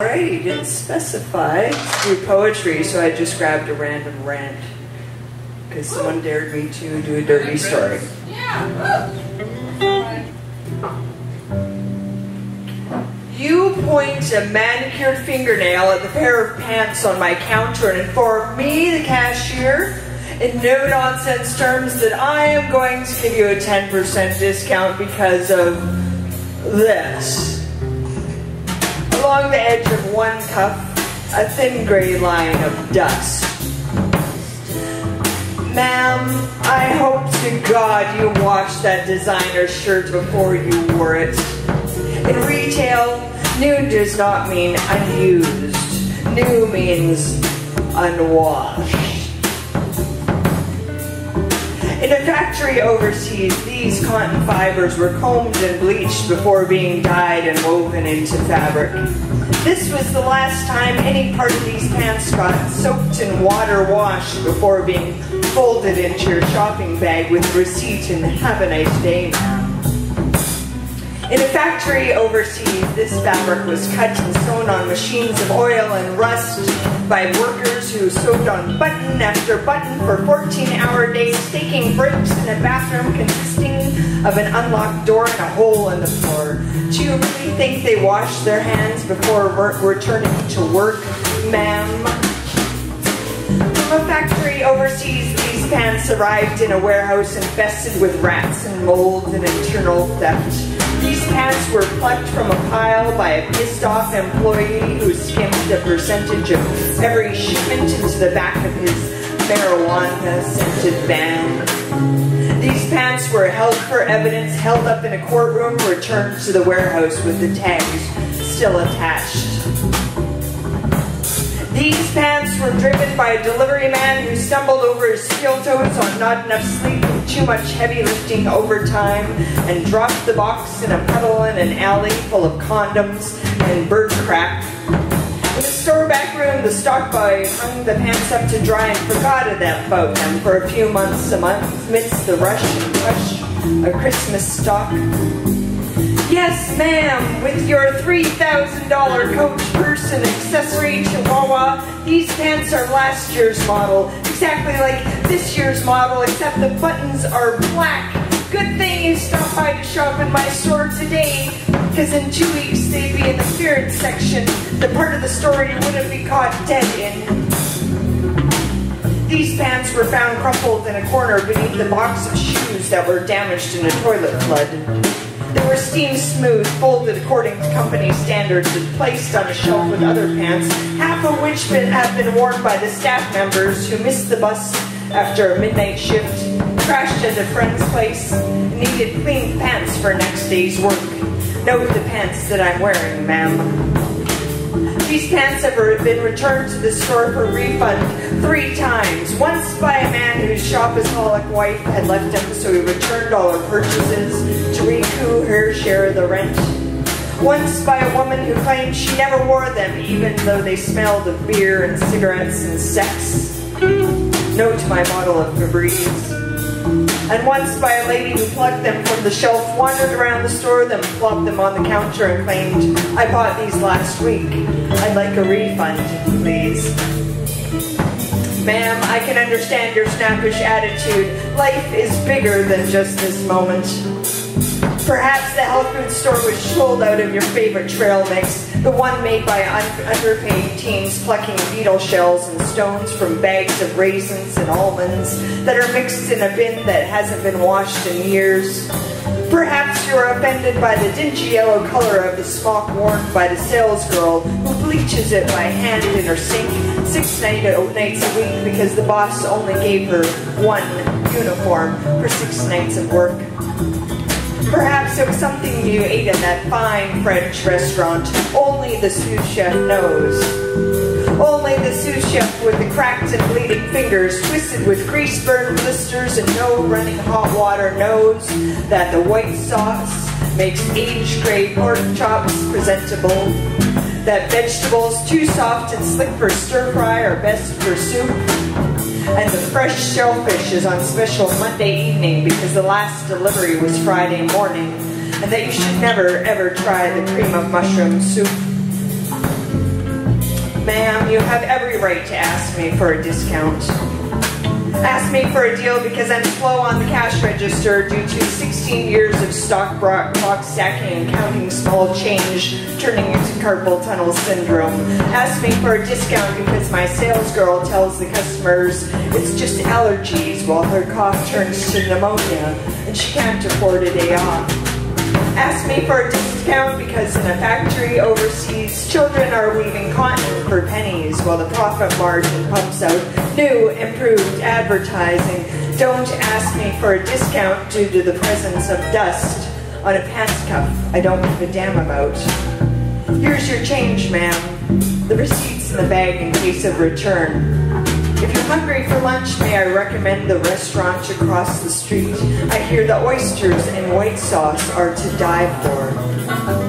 Alright, he didn't specify through poetry, so I just grabbed a random rant. Because someone dared me to do a dirty story. You point a manicured fingernail at the pair of pants on my counter and inform me, the cashier, in no-nonsense terms that I am going to give you a 10% discount because of this. Along the edge of one cuff, a thin gray line of dust. Ma'am, I hope to God you washed that designer shirt before you wore it. In retail, new does not mean unused. New means unwashed. In a factory overseas, these cotton fibers were combed and bleached before being dyed and woven into fabric. This was the last time any part of these pants got soaked in water wash before being folded into your shopping bag with receipt and have a nice day, ma'am. In a factory overseas, this fabric was cut and sewn on machines of oil and rust by workers who sewed on button after button for 14-hour days, taking breaks in a bathroom consisting of an unlocked door and a hole in the floor. Do you really think they washed their hands before returning to work, ma'am? From a factory overseas, these pants arrived in a warehouse infested with rats and mold and internal theft. These pants were plucked from a pile by a pissed-off employee who skimmed a percentage of every shipment into the back of his marijuana-scented van. These pants were held for evidence, held up in a courtroom, returned to the warehouse with the tags still attached. These pants were driven by a delivery man who stumbled over his steel toes on not enough sleep, too much heavy lifting overtime, and dropped the box in a puddle in an alley full of condoms and bird crap. In the store back room, the stock boy hung the pants up to dry and forgot about them for a few months amidst the rush and rush of Christmas stock. Yes, ma'am, with your $3,000 Coach purse and accessory chihuahua, these pants are last year's model, exactly like this year's model, except the buttons are black. Good thing you stopped by to shop in my store today, because in 2 weeks they'd be in the clearance section, the part of the store you wouldn't be caught dead in. These pants were found crumpled in a corner beneath the box of shoes that were damaged in a toilet flood. They were steam smooth, folded according to company standards, and placed on a shelf with other pants, half of which have been worn by the staff members who missed the bus after a midnight shift, crashed at a friend's place, and needed clean pants for next day's work. Note the pants that I'm wearing, ma'am. These pants have been returned to the store for refund 3 times. Once by a man whose shopaholic wife had left him, so he returned all her purchases to recoup her share of the rent. Once by a woman who claimed she never wore them, even though they smelled of beer and cigarettes and sex. Note my bottle of Febreze. And once by a lady who plucked them from the shelf, wandered around the store, then plopped them on the counter and claimed, I bought these last week. I'd like a refund, please. Ma'am, I can understand your snappish attitude. Life is bigger than just this moment. Perhaps the health food store was sold out of your favorite trail mix, the one made by underpaid teens plucking beetle shells and stones from bags of raisins and almonds that are mixed in a bin that hasn't been washed in years. Perhaps you're offended by the dingy yellow color of the smock worn by the salesgirl who bleaches it by hand in her sink 6 nights a week because the boss only gave her 1 uniform for 6 nights of work. Perhaps it was something you ate in that fine French restaurant. Only the sous chef knows. Only the sous chef with the cracked and bleeding fingers, twisted with grease burn blisters and no running hot water, knows that the white sauce makes aged gray pork chops presentable, that vegetables too soft and slick for stir fry are best for soup, and the fresh shellfish is on special Monday evening because the last delivery was Friday morning, and that you should never ever try the cream of mushroom soup. you have every right to ask me for a discount. Ask me for a deal because I'm slow on the cash register due to 16 years of stock box stacking and counting small change, turning into carpal tunnel syndrome. Ask me for a discount because my sales girl tells the customers it's just allergies while her cough turns to pneumonia and she can't afford a day off. Ask me for a discount because in a factory overseas, children are weaving cotton for pennies while the profit margin pumps out new, improved advertising. Don't ask me for a discount due to the presence of dust on a pants cuff I don't give a damn about. Here's your change, ma'am. The receipt's in the bag in case of return. If you're hungry for lunch, may I recommend the restaurant across the street? I hear the oysters and white sauce are to die for.